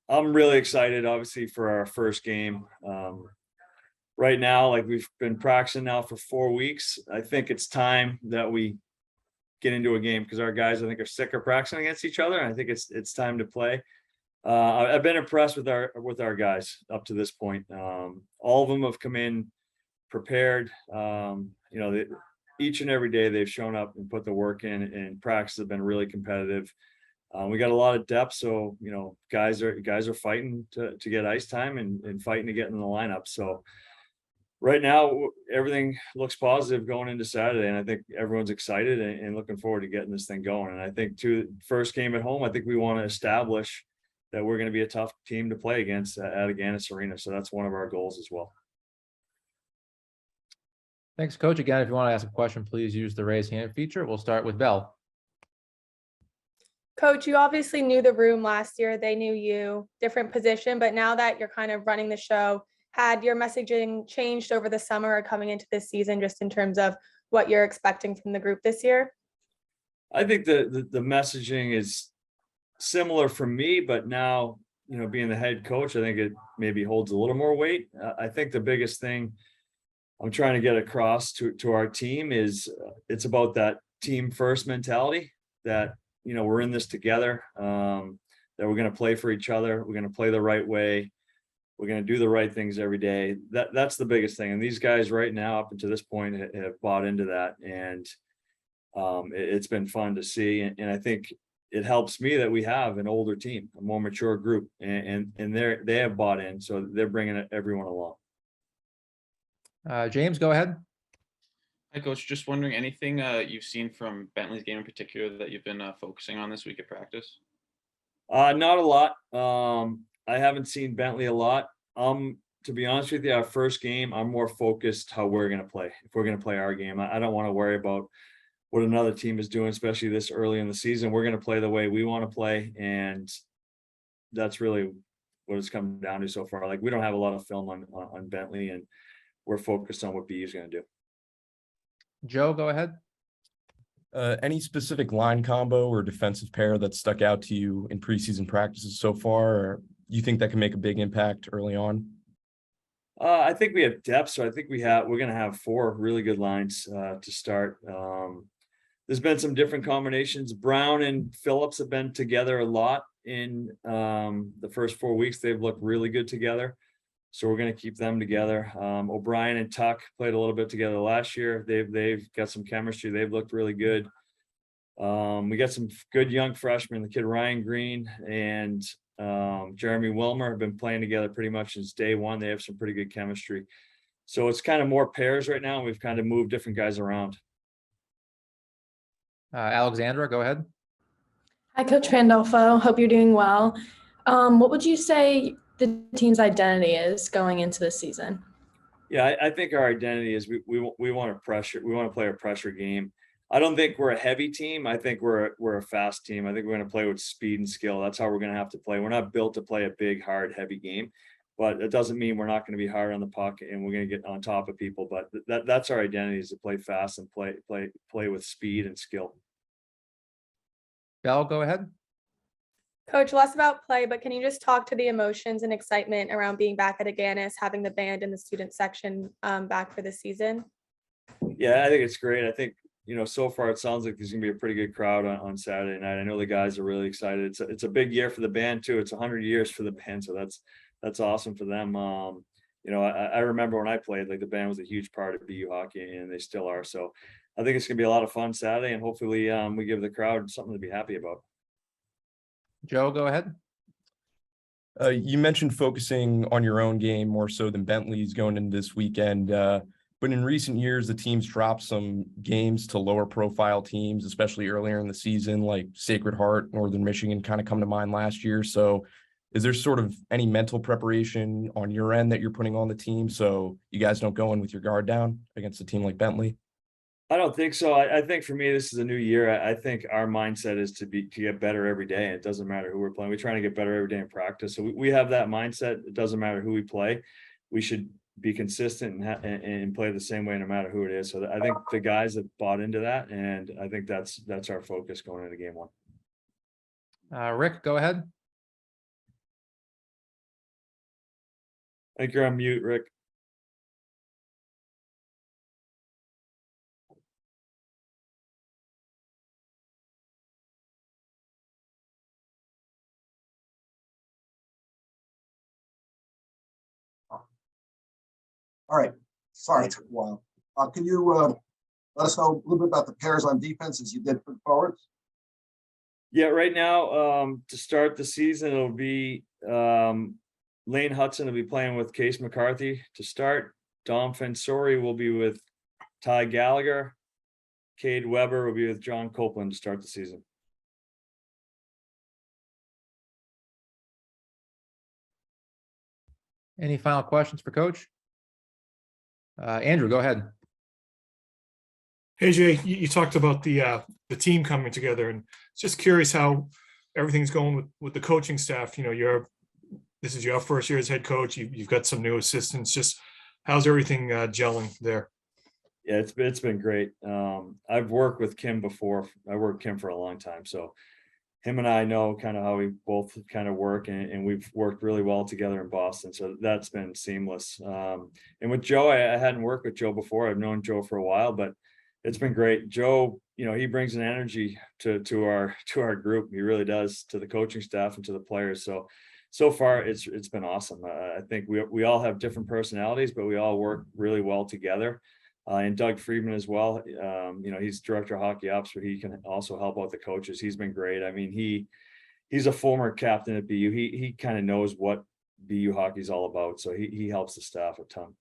I'm really excited, obviously, for our first game. Right now, like we've been practicing now for 4 weeks. I think it's time that we get into a game because our guys, I think, are sick of practicing against each other. And I think it's time to play. I've been impressed with our guys up to this point. All of them have come in prepared. Each and every day they've shown up and put the work in, and practice have been really competitive. We got a lot of depth, so guys are fighting to get ice time and fighting to get in the lineup. So right now everything looks positive going into Saturday, and I think everyone's excited and looking forward to getting this thing going. And I think first game at home, I think we want to establish that we're going to be a tough team to play against at Agganis Arena. So that's one of our goals as well. Thanks, Coach. Again, if you want to ask a question, please use the raise hand feature. We'll start with Bell. Coach, you obviously knew the room last year. They knew you, different position, but now that you're kind of running the show, had your messaging changed over the summer or coming into this season, just in terms of what you're expecting from the group this year? I think the messaging is similar for me, but now, being the head coach, I think it maybe holds a little more weight. I think the biggest thing I'm trying to get across to our team is it's about that team first mentality, that, we're in this together, that we're going to play for each other. We're going to play the right way. We're going to do the right things every day. That's the biggest thing. And these guys right now, up until this point, have bought into that. And it's been fun to see. And I think it helps me that we have an older team, a more mature group, and they have bought in. So they're bringing everyone along. James, go ahead. Hi, Coach. Just wondering, anything you've seen from Bentley's game in particular that you've been focusing on this week at practice? Not a lot. I haven't seen Bentley a lot. To be honest with you, our first game, I'm more focused how we're going to play. If we're going to play our game, I don't want to worry about what another team is doing, especially this early in the season. We're going to play the way we want to play, and that's really what it's come down to so far. Like, we don't have a lot of film on Bentley, and we're focused on what BU is going to do. Joe, go ahead. Any specific line combo or defensive pair that stuck out to you in preseason practices so far, or you think that can make a big impact early on? I think we have depth, so I think we're going to have 4 really good lines to start. There's been some different combinations. Brown and Phillips have been together a lot in the first 4 weeks. They've looked really good together, so we're going to keep them together. O'Brien and Tuck played a little bit together last year. They've got some chemistry. They've looked really good. We got some good young freshmen. The kid Ryan Green and Jeremy Wilmer have been playing together pretty much since day one. They have some pretty good chemistry. So it's kind of more pairs right now. We've kind of moved different guys around. Alexandra, go ahead. Hi, Coach Pandolfo. Hope you're doing well. What would you say the team's identity is going into this season? Yeah, I think our identity is we want to pressure. We want to play a pressure game. I don't think we're a heavy team. I think we're a fast team. I think we're going to play with speed and skill. That's how we're going to have to play. We're not built to play a big, hard, heavy game, but it doesn't mean we're not going to be hard on the puck and we're going to get on top of people. But that's our identity, is to play fast and play with speed and skill. Bell, go ahead. Coach, less about play, but can you just talk to the emotions and excitement around being back at Agganis, having the band and the student section back for this season? Yeah, I think it's great. I think, so far it sounds like there's going to be a pretty good crowd on Saturday night. I know the guys are really excited. It's a big year for the band too. It's 100 years for the band, so that's awesome for them. I remember when I played, like, the band was a huge part of BU hockey, and they still are. So I think it's going to be a lot of fun Saturday, and hopefully we give the crowd something to be happy about. Joe, go ahead. You mentioned focusing on your own game more so than Bentley's going into this weekend. But in recent years, the team's dropped some games to lower profile teams, especially earlier in the season, like Sacred Heart, Northern Michigan kind of come to mind last year. So is there sort of any mental preparation on your end that you're putting on the team so you guys don't go in with your guard down against a team like Bentley? I don't think so. I think for me, this is a new year. I think our mindset is to get better every day. It doesn't matter who we're playing. We're trying to get better every day in practice. So we have that mindset. It doesn't matter who we play. We should be consistent and play the same way no matter who it is. So I think the guys have bought into that, and I think that's our focus going into game one. Rick, go ahead. I think you're on mute, Rick. All right, sorry, it took a while. Can you let us know a little bit about the pairs on defense as you did for the forwards? Yeah, right now, to start the season, it'll be Lane Hudson will be playing with Case McCarthy to start. Dom Fensori will be with Ty Gallagher. Cade Weber will be with John Copeland to start the season. Any final questions for Coach? Andrew, go ahead. Hey Jay, you talked about the team coming together, and just curious how everything's going with the coaching staff. You know, this is your first year as head coach. You've got some new assistants. Just how's everything gelling there? Yeah, it's been great. I've worked with Kim before. I worked with Kim for a long time, so him and I know kind of how we both kind of work, and we've worked really well together in Boston. So that's been seamless. And with Joe, I hadn't worked with Joe before. I've known Joe for a while, but it's been great. Joe, you know, he brings an energy to our group. He really does, to the coaching staff and to the players. So far it's been awesome. I think we all have different personalities, but we all work really well together. And Doug Friedman as well. You know, he's director of hockey ops, but he can also help out the coaches. He's been great. I mean, he's a former captain at BU. He kind of knows what BU hockey is all about. So he helps the staff a ton.